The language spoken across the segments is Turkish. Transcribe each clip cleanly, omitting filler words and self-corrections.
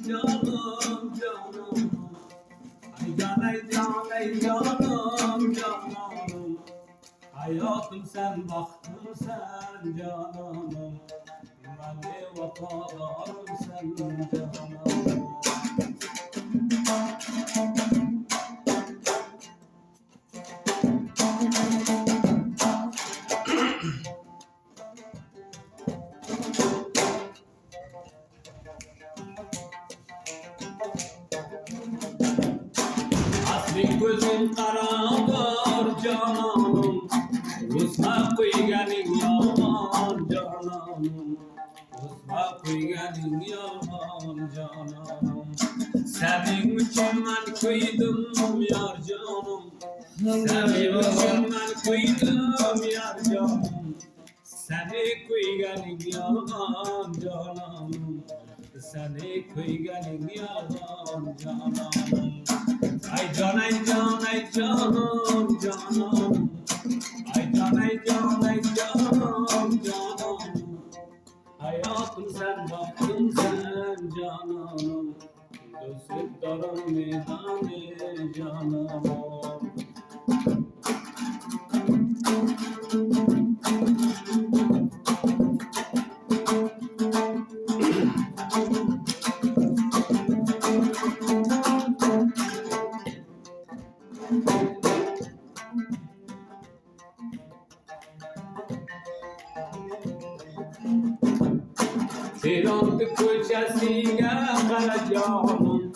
canım canım. Ay can ay can ay canım canım. Hayatım sen baktın sen canım. Ben de vafadarım sen canım. Asli gözün karadır canım. Usma kuyganing yaman canım. Usma kuyganing yaman canım. Senin için ben kıydım yar canım. Senin için ben kıydım yar canım. Seni kuyganing yaman canım. Seni kuyganing yaman canım. Ay can ay can ay canım canım. Ay can ay can ay canım canım. Hayatım sen baktın sen canım. Gözlük darım meyhane canım. Firandı köşesine kara canım.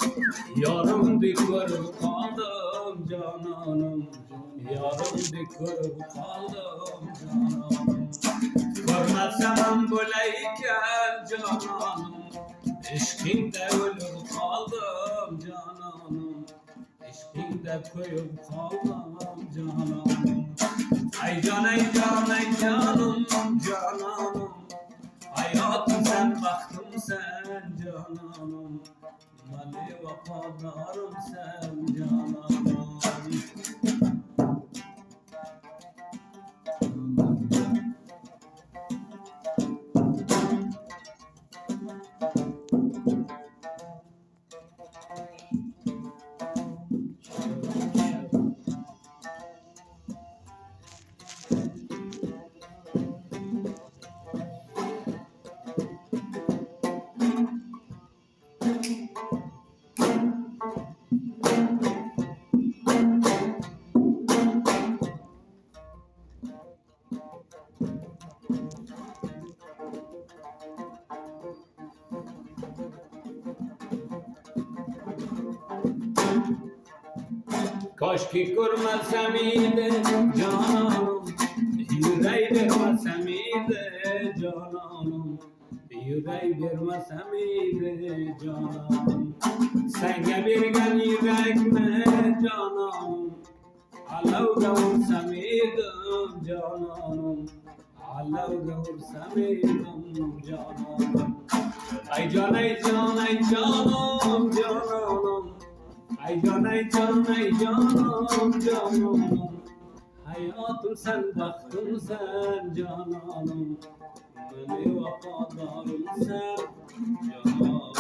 Yarım dikörüp kaldım cananım. Yarım dikörüp kaldım cananım. Görmezsem böyleyken cananım. İşkinde ölüp kaldım cananım. İşkinde köyüp kaldım cananım. Ay can ay can ay canım cananım. Hayatım sen baktım sen cananım. Mali vafadarım sen cananım. Kaşki görmezsem iyiydi cananım. Yüreği vermezsem iyiydi cananım. Yüreği vermezsem iyiydi cananım. Senge vergen yüreğime cananım. Allah'u vursam iyiydim cananım. Allah'u vursam iyiydim cananım. Ay can ay can ay canım cananım. Ay can ay can ay canım canım. Hayatım sen baktın sen cananım. Beni vafadarım sen cananım.